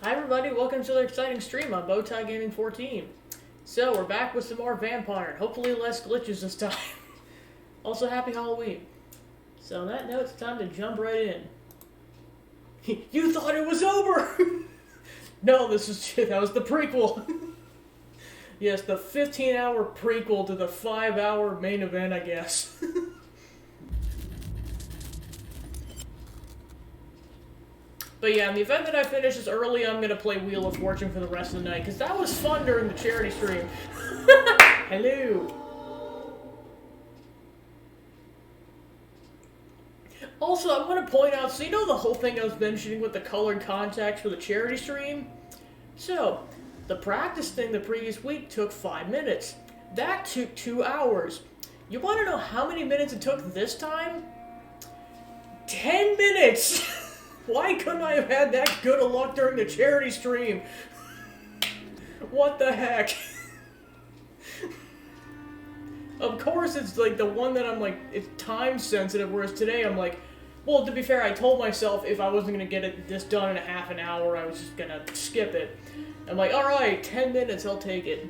Hi everybody, welcome to another exciting stream on Bowtie Gaming 14. So, we're back with some more Vampyr, hopefully less glitches this time. Also, happy Halloween. So on that note, it's time to jump right in. You thought it was over! No, that was the prequel. Yes, the 15-hour prequel to the 5-hour main event, I guess. But yeah, in the event that I finish this early, I'm gonna play Wheel of Fortune for the rest of the night, because that was fun during the charity stream. Hello! Also, I want to point out, so you know the whole thing I was mentioning with the colored contacts for the charity stream? So, the practice thing the previous week took 5 minutes. That took 2 hours. You want to know how many minutes it took this time? 10 minutes! Why couldn't I have had that good of luck during the charity stream? What the heck? Of course it's like the one that I'm like, it's time sensitive, whereas today I'm like, well, to be fair, I told myself if I wasn't going to get this done in a half an hour, I was just going to skip it. I'm like, alright, 10 minutes, I'll take it.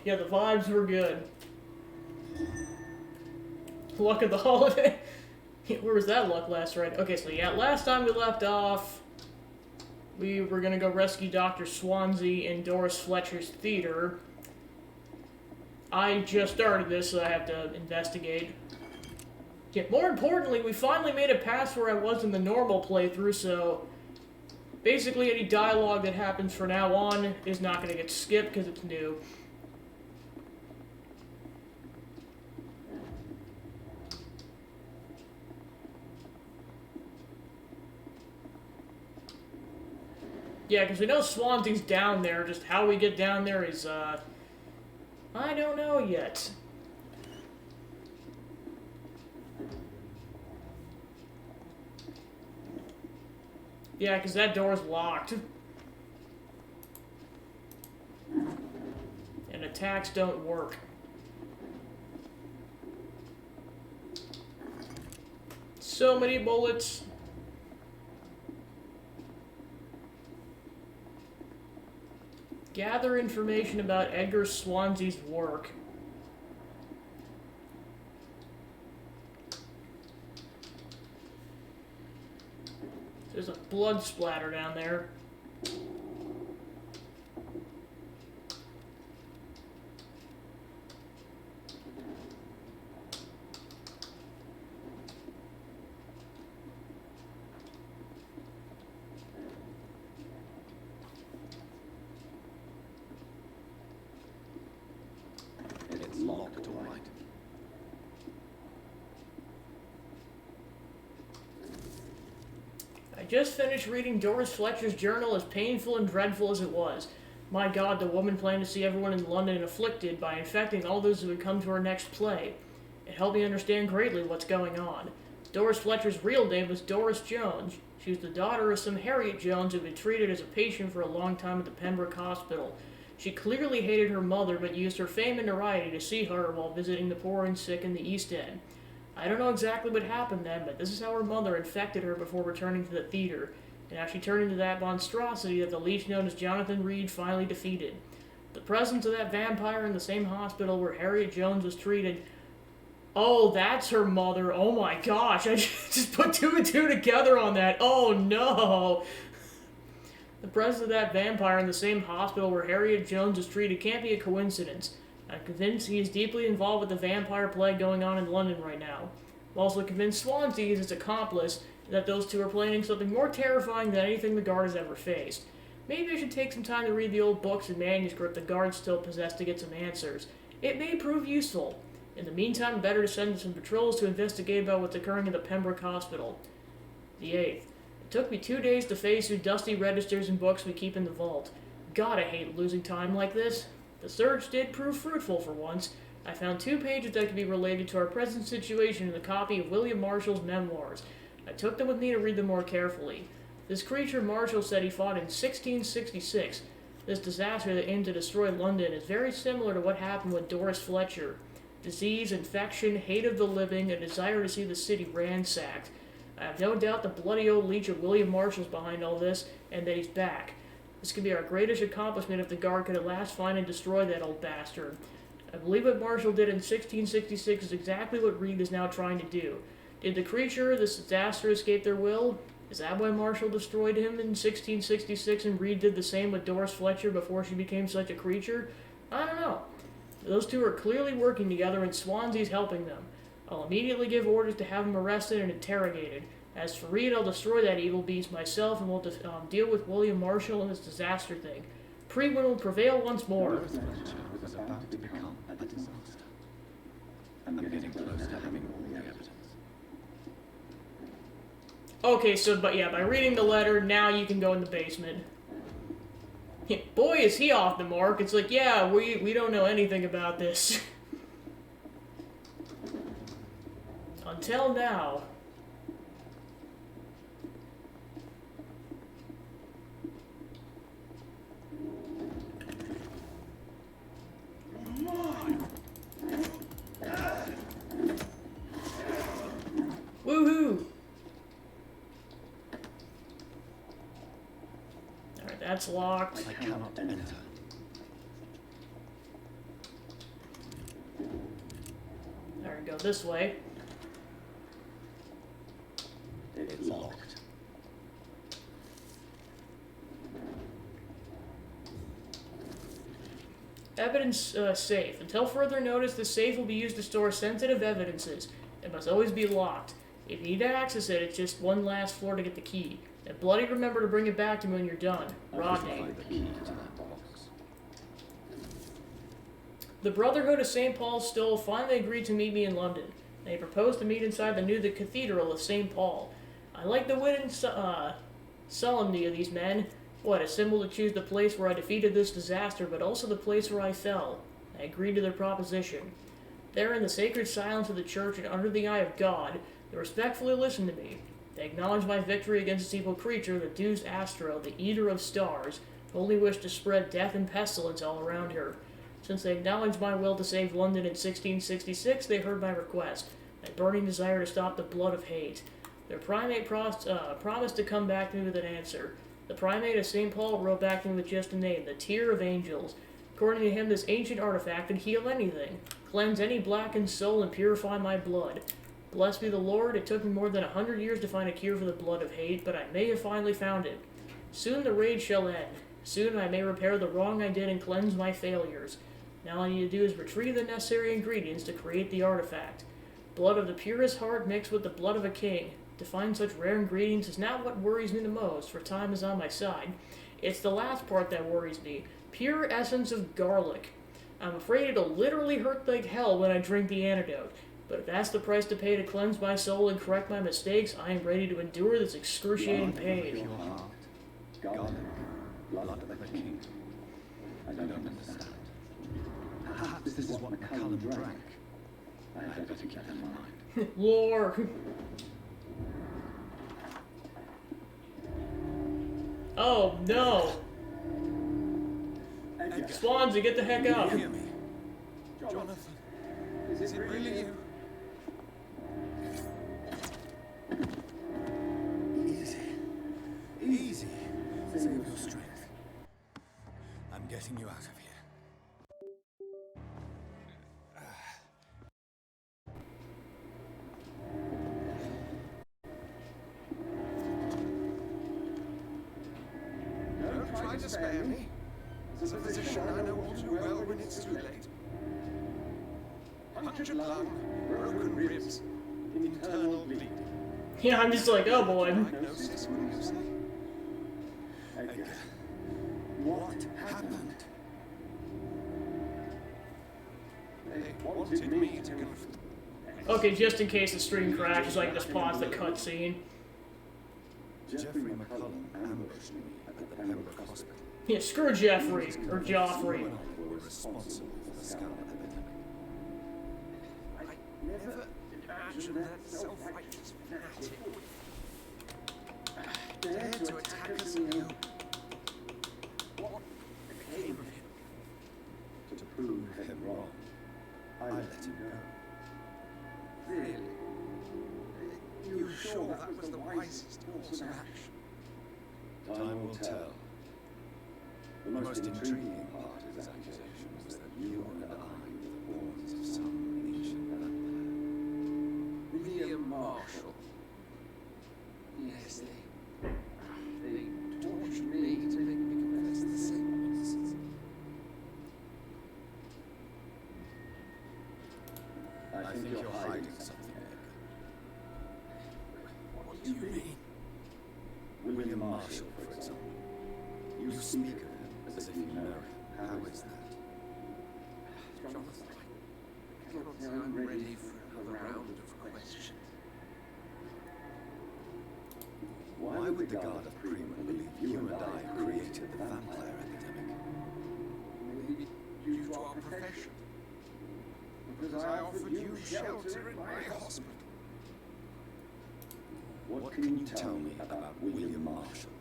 Yeah, the vibes were good. Luck of the holiday. Where was that luck last right? Okay, so yeah, last time we left off, we were gonna go rescue Dr. Swansea in Doris Fletcher's theater. I just started this, so I have to investigate. Yeah, more importantly, we finally made it past where I was in the normal playthrough, so basically any dialogue that happens from now on is not gonna get skipped because it's new. Yeah, because we know Swansea's down there, just how we get down there is, I don't know yet. Yeah, because that door's locked. And attacks don't work. So many bullets. Gather information about Edgar Swansea's work. There's a blood splatter down there. It's locked, all right. I just finished reading Doris Fletcher's journal, as painful and dreadful as it was. My God, the woman planned to see everyone in London afflicted by infecting all those who would come to her next play. It helped me understand greatly what's going on. Doris Fletcher's real name was Doris Jones. She was the daughter of some Harriet Jones who had been treated as a patient for a long time at the Pembroke Hospital. She clearly hated her mother, but used her fame and notoriety to see her while visiting the poor and sick in the East End. I don't know exactly what happened then, but this is how her mother infected her before returning to the theater, and how she turned into that monstrosity that the leech known as Jonathan Reed finally defeated. The presence of that vampire in the same hospital where Harriet Jones was treated. Oh, that's her mother. Oh my gosh, I just put 2 and 2 together on that. Oh no! The presence of that vampire in the same hospital where Harriet Jones was treated can't be a coincidence. I'm convinced he is deeply involved with the vampire plague going on in London right now. I'm also convinced Swansea is his accomplice, and that those two are planning something more terrifying than anything the Guard has ever faced. Maybe I should take some time to read the old books and manuscript the Guard still possess to get some answers. It may prove useful. In the meantime, better to send some patrols to investigate about what's occurring in the Pembroke Hospital. The 8th. It took me 2 days to phase through dusty registers and books we keep in the vault. God, I hate losing time like this. The search did prove fruitful for once. I found 2 pages that could be related to our present situation in the copy of William Marshall's memoirs. I took them with me to read them more carefully. This creature Marshall said he fought in 1666. This disaster that aimed to destroy London is very similar to what happened with Doris Fletcher. Disease, infection, hate of the living, a desire to see the city ransacked. I have no doubt the bloody old leech of William Marshall's behind all this, and that he's back. This could be our greatest accomplishment if the Guard could at last find and destroy that old bastard. I believe what Marshall did in 1666 is exactly what Reed is now trying to do. Did the creature, this disaster, escape their will? Is that why Marshall destroyed him in 1666 and Reed did the same with Doris Fletcher before she became such a creature? I don't know. Those two are clearly working together and Swansea's helping them. I'll immediately give orders to have him arrested and interrogated. As for Reed, I'll destroy that evil beast myself and we'll deal with William Marshall and this disaster thing. Prewen will prevail once more. Doris Fletcher was about to become a disaster. I'm getting close to having all the evidence. Okay, so, but yeah, by reading the letter, now you can go in the basement. Boy, is he off the mark. It's like, yeah, we don't know anything about this. Until now. Woohoo! Alright, that's locked. I cannot enter. Alright, go this way. It's locked. Evidence safe. Until further notice, the safe will be used to store sensitive evidences. It must always be locked. If you need to access it, it's just one last floor to get the key. And bloody remember to bring it back to me when you're done. Rodney. Find the key to that box. The Brotherhood of St. Paul's Stoll finally agreed to meet me in London. They proposed to meet inside the new Cathedral of St. Paul. I like the wit and solemnity of these men. What, a symbol to choose the place where I defeated this disaster, but also the place where I fell. I agreed to their proposition. There in the sacred silence of the church and under the eye of God, they respectfully listened to me. They acknowledged my victory against this evil creature, the Deus Astro, the Eater of Stars, who only wished to spread death and pestilence all around her. Since they acknowledged my will to save London in 1666, they heard my request, my burning desire to stop the blood of hate. Their primate promised to come back to me with an answer. The primate of St. Paul wrote back to me with just a name, the Tear of Angels. According to him, this ancient artifact could heal anything, cleanse any blackened soul, and purify my blood. Blessed be the Lord, it took me more than 100 years to find a cure for the blood of hate, but I may have finally found it. Soon the rage shall end. Soon I may repair the wrong I did and cleanse my failures. Now all I need to do is retrieve the necessary ingredients to create the artifact. Blood of the purest heart mixed with the blood of a king. To find such rare ingredients is not what worries me the most, for time is on my side. It's the last part that worries me. Pure essence of garlic. I'm afraid it'll literally hurt like hell when I drink the antidote. But if that's the price to pay to cleanse my soul and correct my mistakes, I am ready to endure this excruciating pain. Your heart. Garlic. Blood of the king. I don't understand. Perhaps this is what McCullum drank. I had better keep that in mind. Lore. Oh no! Swansea, get the heck out! Hear me. Jonathan, is it really you? Easy. Easy. Save your strength. I'm getting you out of here. Don't try to spare me. This is a position I know all too well when it's too late. Punctured lung, broken ribs, internal bleeding. Yeah, I'm just like, oh boy. Diagnosis, wouldn't you say? Edgar, what happened? They wanted me to confirm. Okay, just in case the stream crashes, like just pause the cutscene. Jeffrey McCullum ambushed me at the Pembroke Hospital. Yeah, screw Jeffrey, or Joffrey. You and I were responsible for the scum epidemic. I never imagined that self-righteous fanatic would dare to attack us in you. What became of him? To prove him wrong, I let him go. all, that was the wisest course of action. Time will tell. The most intriguing part of his accusation was that you and I were the pawns of some ancient vampire. William Marshall. Yes, they tortured me to make me confess the same nonsense. I think you're hiding something, Nick. What do you mean? William Marshall, for example. You speak of him as if you know him. How is that? Jonathan, I cannot say I'm ready for another round of questions. Why would the Guard of Prima believe you and I created the vampire epidemic? Maybe due to our profession. Because I offered you shelter in my hospital. What can you tell me about William Marshall?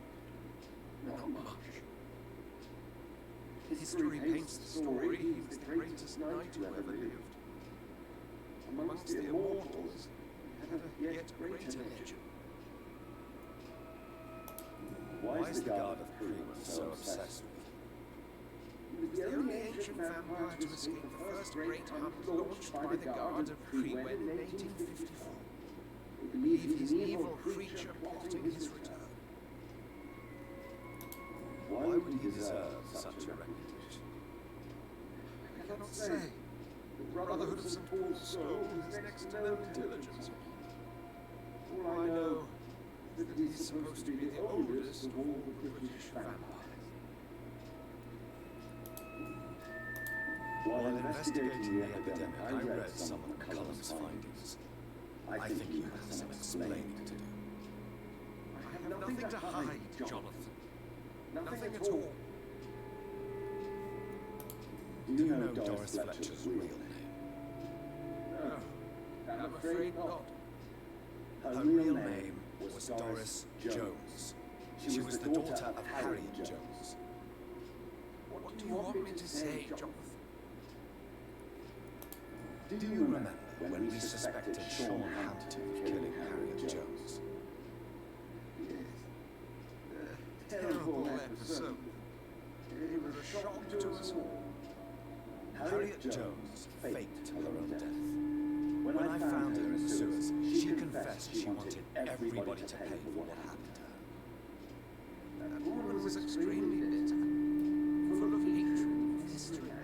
Not much. History paints the story he was the greatest knight who ever lived. Amongst the immortals, he had a yet greater legend. Why is the Guard of Prima so obsessed with you? He was the only ancient vampire to escape the first great hunt launched by the Guard of Prima in 1854. They believe he's an evil creature plotting his return. Why would he deserve such a reputation? I cannot say. The Brotherhood of St. Paul's Soul has next to no intelligence. All I know is that he's supposed to be the oldest of all the British vampires. While investigating the epidemic, I read some of McCullum's findings. I think you have some explaining to do. I have nothing to hide, Jonathan. Nothing at all. Do you know Doris Fletcher's real name? No, I'm afraid not. Her real name was Doris Jones. She was the daughter of Harry Jones. What do you want me to say, Jonathan? Do you remember when we suspected Sean Hampton of killing Harriet Jones? Yes. Terrible episode. It was a shock to us all. Harriet Jones faked her own death. When I found her in the sewers, she confessed she wanted everybody to pay for what happened to her. That woman was extremely bitter, full of hatred of history and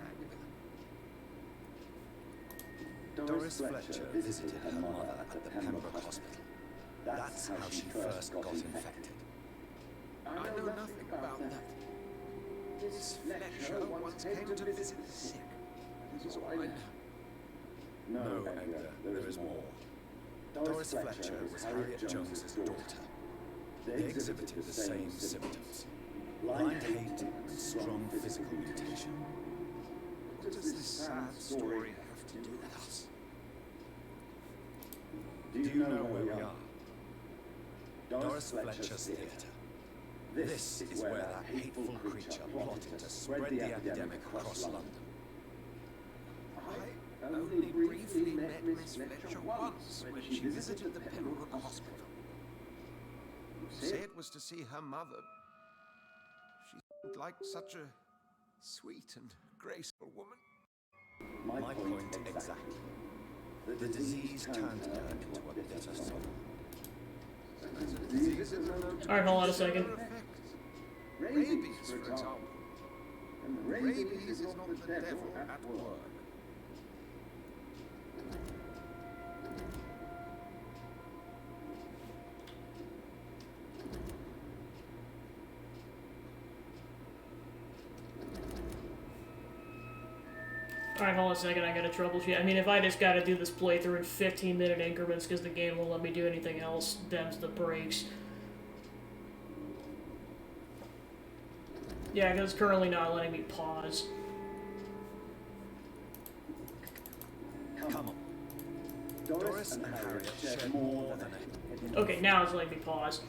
anger. Doris Fletcher visited her mother at the Pembroke Hospital. That's how she first got infected. I know nothing about that. Miss Fletcher once came to visit the sick. That is all I know. No, Edgar, there is more. Doris Fletcher was Harriet Jones's daughter. They exhibited the same symptoms: blind hate and strong physical mutation. What does this sad story have to do with us? Do you know where we are? Doris Fletcher's theatre. This is where that hateful creature plotted to spread the epidemic across London. I only briefly met Miss Fletcher once when she visited the Pembroke Hospital. You say it was to see her mother. She seemed like such a sweet and graceful woman. My point exactly. The disease turned her into a bitter soul. Alright, hold on a second. Rabies, for example. And rabies is not the devil at work. Alright, hold on a second, I gotta troubleshoot. I mean, if I just gotta do this playthrough in 15-minute increments because the game won't let me do anything else, them's the breaks. Yeah, because it's currently not letting me pause. Come on. Doris and Harriet shared more than a... Okay, now it's letting me pause.